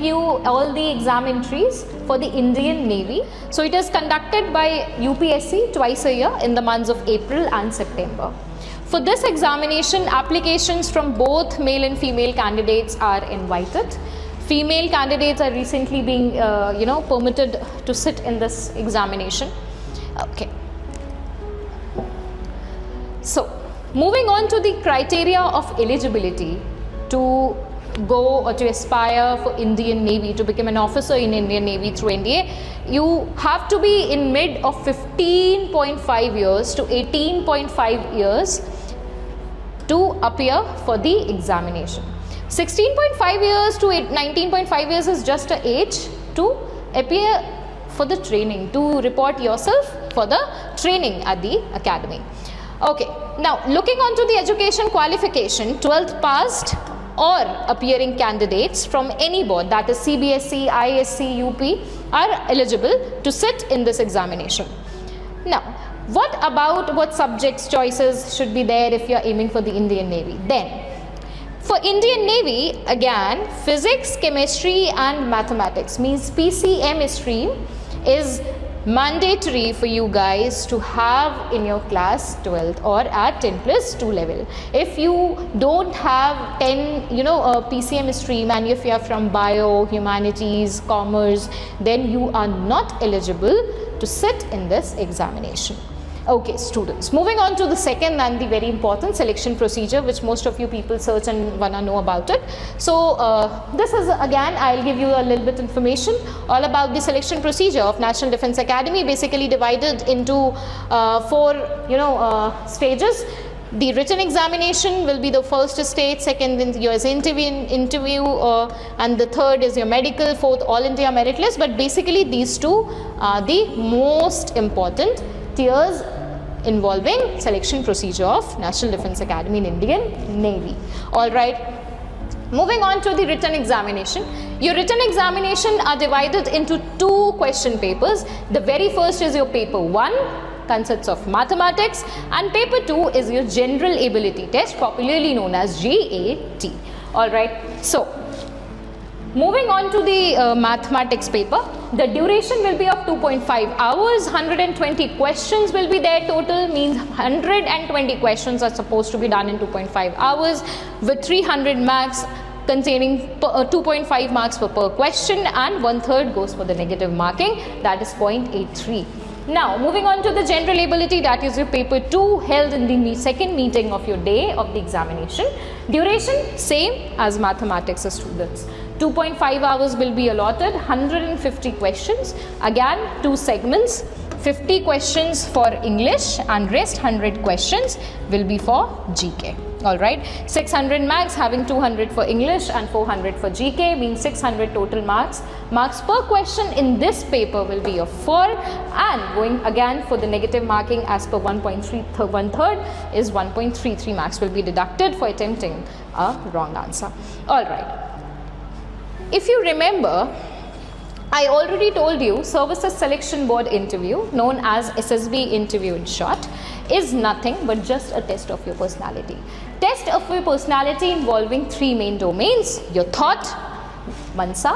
you all the exam entries for the Indian Navy. So it is conducted by UPSC twice a year in the months of April and September. For this examination, applications from both male and female candidates are invited. Female candidates are recently being permitted to sit in this examination. Okay. So moving on to the criteria of eligibility to go or to aspire for Indian Navy, to become an officer in Indian Navy through NDA, you have to be in mid of 15.5 years to 18.5 years to appear for the examination. 16.5 years to 19.5 years is just an age to appear for the training, to report yourself for the training at the academy. Okay, now looking on to the education qualification, 12th passed or appearing candidates from any board, that is CBSE, ISC, UP, are eligible to sit in this examination. Now, what subjects choices should be there if you are aiming for the Indian Navy? Then, for Indian Navy, again, physics, chemistry and mathematics, means PCM stream is mandatory for you guys to have in your class 12th or at 10+2 level. If you don't have 10 PCM stream, and if you are from bio, humanities, commerce, then you are not eligible to sit in this examination. Okay, students, moving on to the second and the very important selection procedure, which most of you people search and wanna know about it. So this is, again, I'll give you a little bit information all about the selection procedure of National Defence Academy, basically divided into 4 stages. The written examination will be the first stage, second is your interview, and the third is your medical, fourth All India merit list. But basically these two are the most important tiers involving selection procedure of National Defence Academy in Indian Navy. Alright, moving on to the written examination. Your written examination are divided into 2 question papers. The very first is your paper 1, consists of mathematics, and paper 2 is your general ability test, popularly known as GAT. Alright, so moving on to the mathematics paper, the duration will be of 2.5 hours, 120 questions will be there total, means 120 questions are supposed to be done in 2.5 hours with 300 marks containing 2.5 marks per question, and 1/3 goes for the negative marking, that is 0.83. Now moving on to the general ability, that is your paper 2 held in the second meeting of your day of the examination. Duration same as mathematics students. 2.5 hours will be allotted, 150 questions, again 2 segments, 50 questions for English and rest 100 questions will be for GK. Alright, 600 marks, having 200 for English and 400 for GK, means 600 total marks. Marks per question in this paper will be of 4, and going again for the negative marking as per 1/3 is 1.33 marks will be deducted for attempting a wrong answer. Alright. If you remember, I already told you Services Selection Board interview, known as SSB interview in short, is nothing but just a test of your personality. Test of your personality involving 3 main domains: your thought, mansa,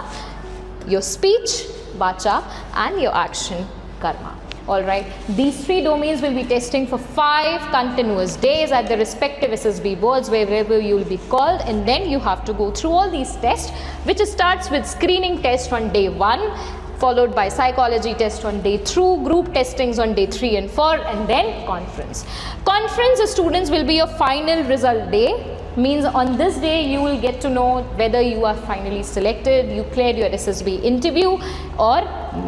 your speech, vacha, and your action, karma. Alright, these 3 domains will be testing for 5 continuous days at the respective SSB boards wherever you will be called, and then you have to go through all these tests, which starts with screening test on day 1, followed by psychology test on day 2, group testings on day 3 and 4, and then conference. Conference students will be your final result day, means on this day you will get to know whether you are finally selected, you cleared your SSB interview or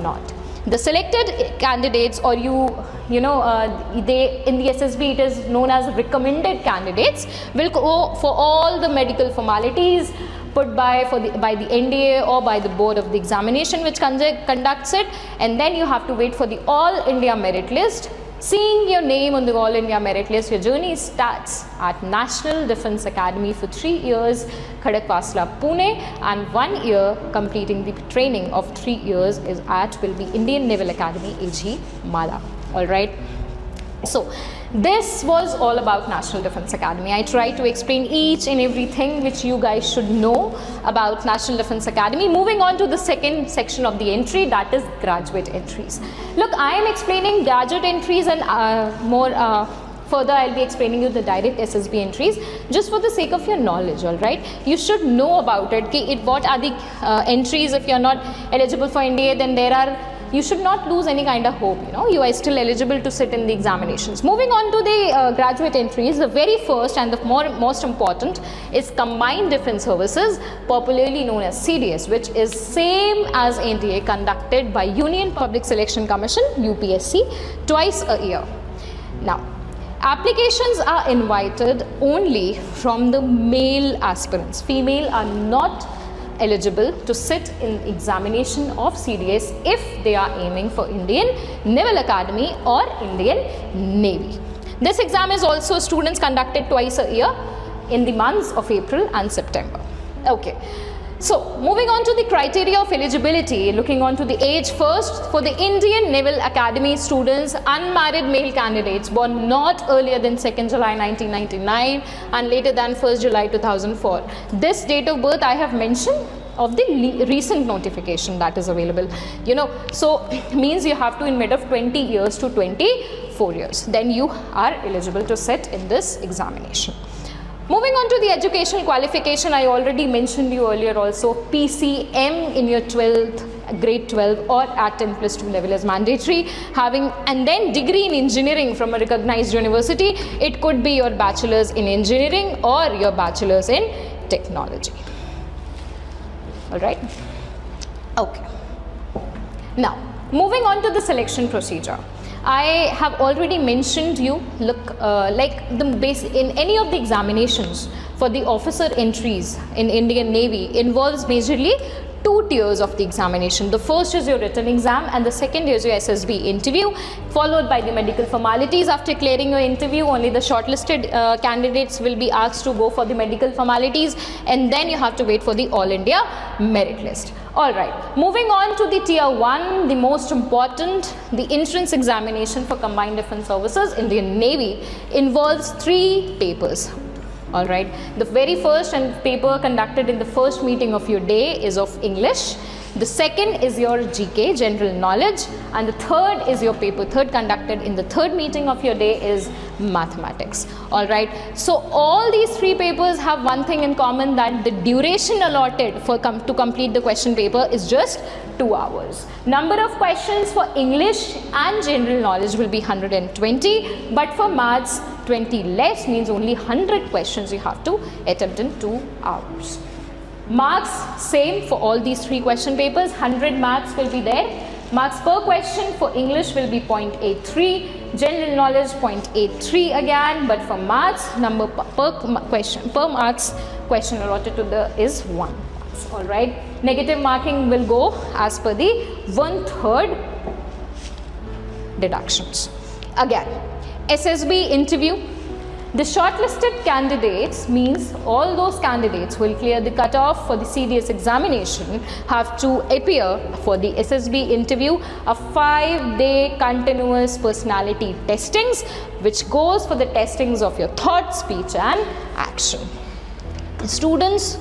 not. The selected candidates, or they in the SSB it is known as recommended candidates, will go for all the medical formalities put by the NDA or by the board of the examination which conducts it, and then you have to wait for the All India merit list. Seeing your name on the All India merit list, your journey starts at National Defence Academy for 3 years, Khadakwasla, Pune, and 1 year completing the training of 3 years will be Indian Naval Academy, AG, Mala. Alright. So this was all about National Defence Academy. I tried to explain each and everything which you guys should know about National Defence Academy. Moving on to the second section of the entry, that is graduate entries. Look, I am explaining graduate entries and further I'll be explaining you the direct SSB entries just for the sake of your knowledge, alright. You should know about it, what are the entries. If you're not eligible for NDA, then you should not lose any kind of hope, you are still eligible to sit in the examinations. Moving on to the graduate entries, the very first and the most important is Combined Defence Services, popularly known as CDS, which is same as NDA, conducted by Union Public Selection Commission, UPSC, twice a year. Now, applications are invited only from the male aspirants. Female are not eligible to sit in examination of CDS if they are aiming for Indian Naval Academy or Indian Navy. This exam is also students conducted twice a year in the months of April and September. Okay. So, moving on to the criteria of eligibility, looking on to the age first. For the Indian Naval Academy students, unmarried male candidates born not earlier than 2nd July 1999 and later than 1st July 2004. This date of birth I have mentioned of the recent notification that is available. So means you have to in mid of 20 years to 24 years. Then you are eligible to sit in this examination. Moving on to the educational qualification, I already mentioned you earlier also, PCM in your 12th, grade 12 or at 10+2 level is mandatory, and then degree in engineering from a recognized university. It could be your bachelor's in engineering or your bachelor's in technology. Alright? Okay. Now, moving on to the selection procedure. I have already mentioned you, look, like the base in any of the examinations for the officer entries in Indian Navy involves majorly two tiers of the examination. The first is your written exam and the second is your SSB interview, followed by the medical formalities. After clearing your interview, only the shortlisted candidates will be asked to go for the medical formalities, and then you have to wait for the All India merit list. Alright, moving on to the tier 1, the most important, the entrance examination for Combined Defence Services, Indian Navy, involves 3 papers. Alright, the very first paper conducted in the first meeting of your day is of English. The second is your GK, general knowledge, and the third is your paper 3rd conducted in the 3rd meeting of your day is mathematics. Alright, so all these 3 papers have one thing in common, that the duration allotted to complete the question paper is just 2 hours. Number of questions for English and general knowledge will be 120, but for maths 20 less, means only 100 questions you have to attempt in 2 hours. Marks same for all these 3 question papers, 100 marks will be there. Marks per question for English will be 0.83, general knowledge 0.83 again, but for maths number per marks question allotted to is 1 marks. Alright, negative marking will go as per the 1/3 deductions. Again, SSB interview. The shortlisted candidates means all those candidates will clear the cutoff for the CDS examination have to appear for the SSB interview, a 5-day continuous personality testings which goes for the testings of your thought, speech and action. Students,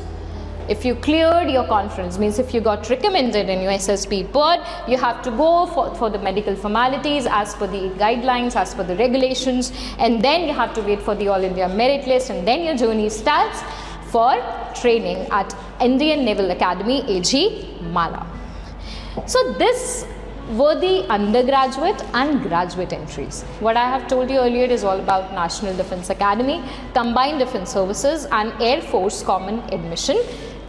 if you cleared your conference, means if you got recommended in your SSB board, you have to go for the medical formalities as per the guidelines, as per the regulations, and then you have to wait for the All India merit list, and then your journey starts for training at Indian Naval Academy, AG Mala. So this were the undergraduate and graduate entries. What I have told you earlier is all about National Defence Academy, Combined Defence Services and Air Force Common Admission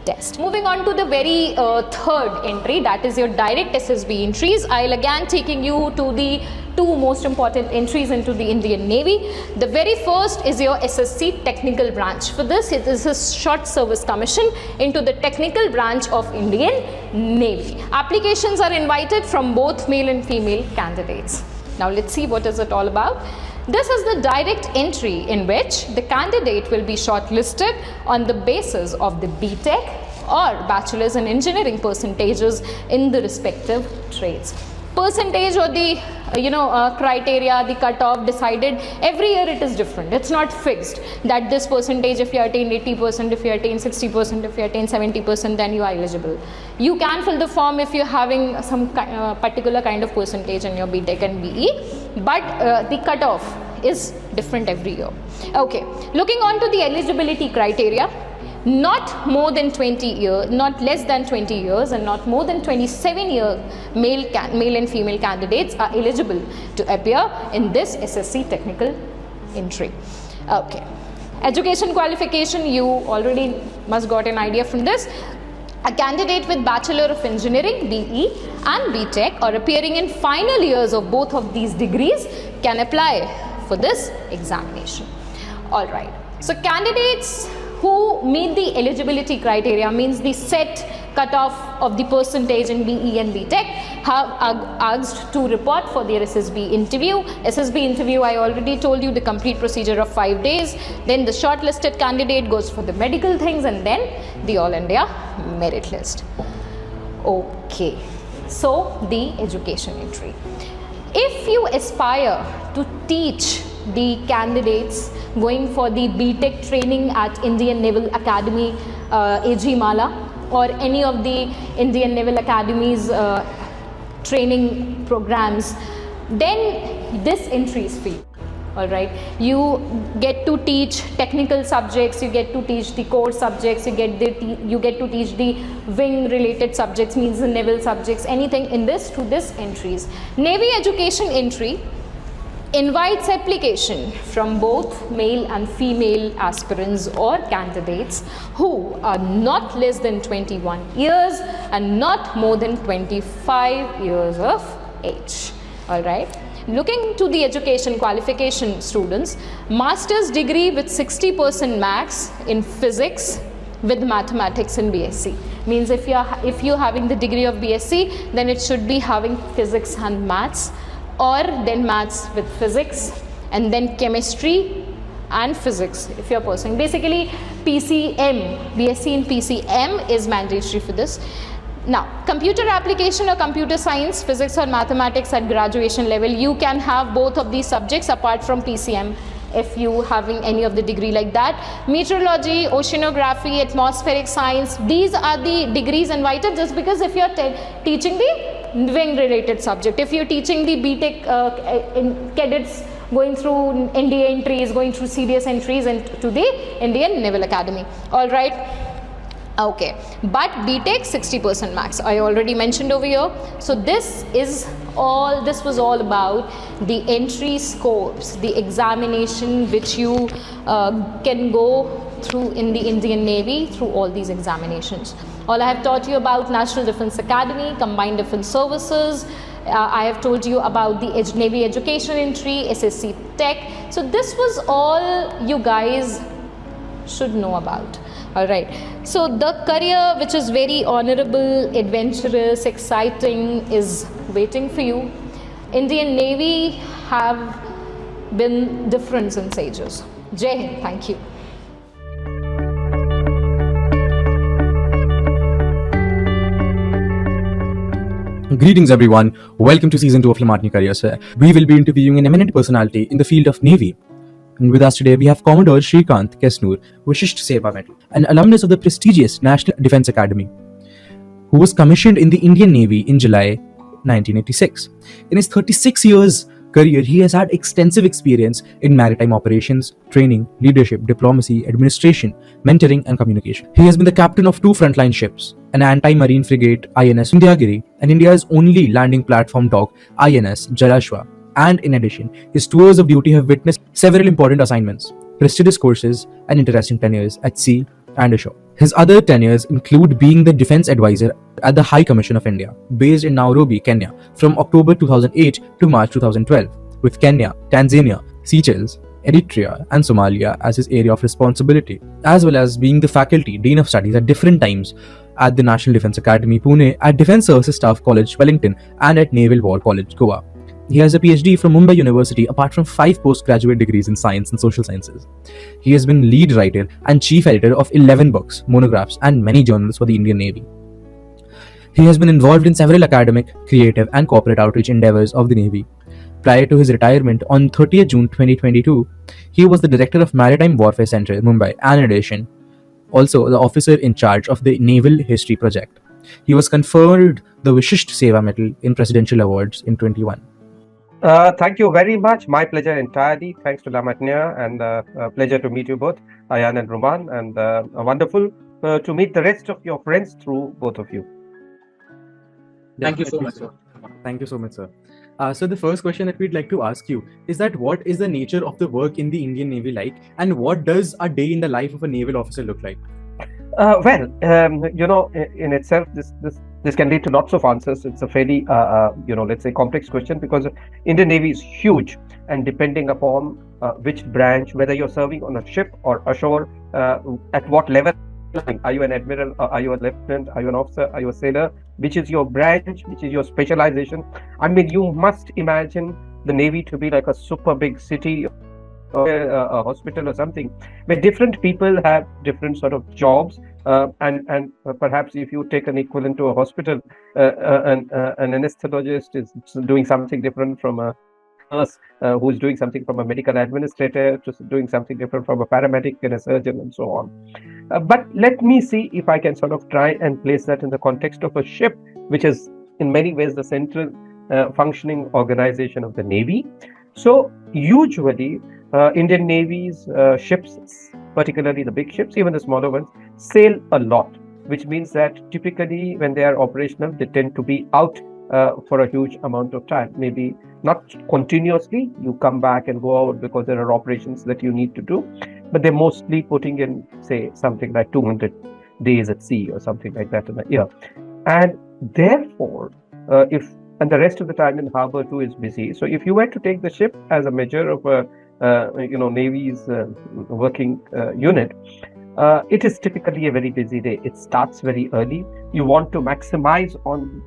Test. Moving on to the very 3rd entry, that is your direct SSB entries. I'll again taking you to the 2 most important entries into the Indian Navy. The very first is your SSC technical branch. For this, it is a short service commission into the technical branch of Indian Navy. Applications are invited from both male and female candidates. Now let's see what is it all about. This is the direct entry in which the candidate will be shortlisted on the basis of the BTech or Bachelor's in Engineering percentages in the respective trades. percentage or the criteria, the cutoff decided every year it is different. It's not fixed that this percentage, if you attain 80%, if you attain 60%, if you attain 70%, then you are eligible. You can fill the form if you're having some particular kind of percentage in your BTech and BE, but the cutoff is different every year. Okay, looking on to the eligibility criteria, not more than 20 years, not less than 20 years, and not more than 27-year male and female candidates are eligible to appear in this SSC technical entry. Okay, education qualification, you already must got an idea from this. A candidate with Bachelor of Engineering, BE and BTech, or appearing in final years of both of these degrees can apply for this examination. All right, so candidates who meet the eligibility criteria, means the set cutoff of the percentage in BE and BTech, have asked to report for their SSB interview. SSB interview, I already told you the complete procedure of 5 days. Then the shortlisted candidate goes for the medical things, and then the All India merit list. Okay, so the education entry. If you aspire to teach the candidates going for the BTech training at Indian Naval Academy, AG Mala, or any of the Indian Naval Academy's training programs, then this entry is free. Alright, you get to teach technical subjects, you get to teach the core subjects, you get to teach the wing related subjects, means the naval subjects, anything in this to this entries. Navy education entry invites application from both male and female aspirants or candidates who are not less than 21 years and not more than 25 years of age. All right. Looking to the education qualification, students, master's degree with 60% max in physics with mathematics in BSc. Means if you're having the degree of BSc, then it should be having physics and maths, or then maths with physics, and then chemistry and physics if you're pursuing. Basically PCM, BSc in PCM is mandatory for this. Now, computer application or computer science, physics or mathematics at graduation level, you can have both of these subjects apart from PCM if you having any of the degree like that. Meteorology, oceanography, atmospheric science, these are the degrees invited just because if you're teaching the wing related subject, if you're teaching the BTech cadets going through NDA entries, going through serious entries into the Indian Naval Academy. All right. Okay, but BTech 60% max, I already mentioned over here. So this was all about the entry scopes, the examination which you can go through in the Indian Navy through all these examinations. All I have taught you about National Defence Academy, Combined Defence Services. I have told you about the Navy education entry, SSC Tech. So this was all you guys should know about. Alright, so the career which is very honorable, adventurous, exciting is waiting for you. Indian Navy have been different since ages. Jai Hind, thank you. Greetings everyone, welcome to season 2 of Martiniere Careers, where we will be interviewing an eminent personality in the field of Navy. And with us today, we have Commodore Shrikant Kesnur, Vishisht Seva Medal, an alumnus of the prestigious National Defence Academy, who was commissioned in the Indian Navy in July 1986. In his 36 years career, he has had extensive experience in maritime operations, training, leadership, diplomacy, administration, mentoring, and communication. He has been the captain of 2 frontline ships, an anti-marine frigate INS Vindhyagiri, and India's only landing platform dog INS Jalashwa. And in addition, his tours of duty have witnessed several important assignments, prestigious courses, and interesting tenures at sea and ashore. His other tenures include being the defense advisor at the High Commission of India, based in Nairobi, Kenya, from October 2008 to March 2012, with Kenya, Tanzania, Seychelles, Eritrea, and Somalia as his area of responsibility, as well as being the faculty dean of studies at different times at the National Defence Academy, Pune, at Defence Services Staff College, Wellington, and at Naval War College, Goa. He has a PhD from Mumbai University, apart from 5 postgraduate degrees in science and social sciences. He has been lead writer and chief editor of 11 books, monographs, and many journals for the Indian Navy. He has been involved in several academic, creative, and corporate outreach endeavors of the Navy. Prior to his retirement on 30th June 2022, he was the Director of Maritime Warfare Center, Mumbai, and in addition, also the officer in charge of the Naval History Project. He was conferred the Vishisht Seva Medal in Presidential Awards in 21. Thank you very much. My pleasure entirely. Thanks to La Martiniere, and pleasure to meet you both, Ayan and Ruman, and wonderful to meet the rest of your friends through both of you. Thank you so much, sir. Thank you so much, sir. So the first question that we'd like to ask you is that what is the nature of the work in the Indian Navy like, and what does a day in the life of a naval officer look like? In itself, this can lead to lots of answers. It's a fairly, let's say, complex question, because Indian Navy is huge, and depending upon which branch, whether you're serving on a ship or ashore, at what level, are you an admiral, are you a lieutenant, are you an officer, are you a sailor, which is your branch, which is your specialization. I mean, you must imagine the Navy to be like a super big city, or a hospital or something, where different people have different sort of jobs, and perhaps if you take an equivalent to a hospital, an anesthesiologist is doing something different from a nurse, who's doing something from a medical administrator, to doing something different from a paramedic and a surgeon, and so on. But let me see if I can sort of try and place that in the context of a ship, which is in many ways the central functioning organization of the Navy. So usually Indian Navy's ships, particularly the big ships, even the smaller ones, sail a lot, which means that typically when they are operational, they tend to be out for a huge amount of time. Maybe not continuously, you come back and go out because there are operations that you need to do, but they're mostly putting in, say, something like 200 days at sea or something like that in a year. And therefore, and the rest of the time in harbor too is busy. So if you were to take the ship as a measure of a Navy's working unit, it is typically a very busy day. It starts very early. You want to maximize on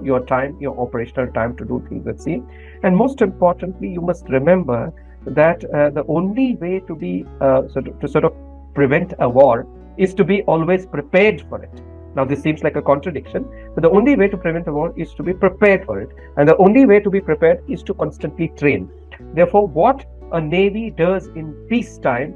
your time, your operational time, to do things at sea. And most importantly, you must remember that the only way to be sort of prevent a war is to be always prepared for it. Now, this seems like a contradiction, but the only way to prevent a war is to be prepared for it. And the only way to be prepared is to constantly train. Therefore, what a Navy does in peacetime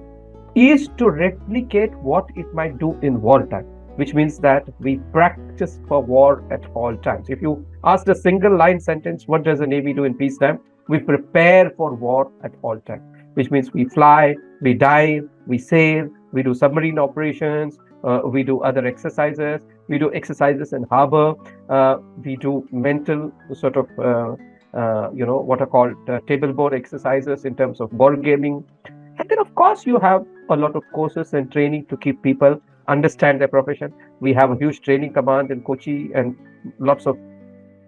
is to replicate what it might do in wartime, which means that we practice for war at all times. If you ask a single line sentence, what does the Navy do in peacetime? We prepare for war at all times, which means we fly, we dive, we sail, we do submarine operations, we do other exercises, we do exercises in harbor, we do mental sort of, what are called table board exercises in terms of board gaming. And then, of course, you have a lot of courses and training to keep people understand their profession. We have a huge training command in Kochi, and lots of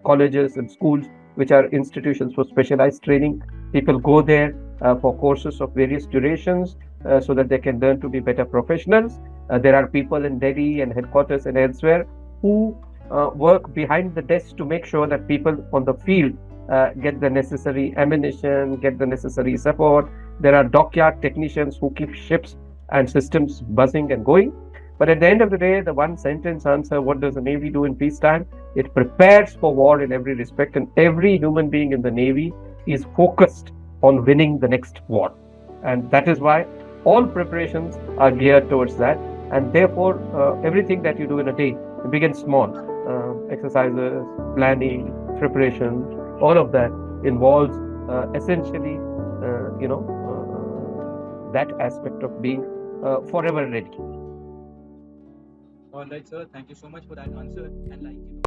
colleges and schools which are institutions for specialized training. People go there for courses of various durations so that they can learn to be better professionals. There are people in Delhi and headquarters and elsewhere who work behind the desk to make sure that people on the field get the necessary ammunition, get the necessary support. There are dockyard technicians who keep ships and systems buzzing and going. But at the end of the day, the one sentence answer, what does the Navy do in peacetime? It prepares for war in every respect, and every human being in the Navy is focused on winning the next war. And that is why all preparations are geared towards that. And therefore, everything that you do in a day, it begins small. Exercises, planning, preparation, all of that involves essentially, that aspect of being forever ready. All right, sir. Thank you so much for that answer. And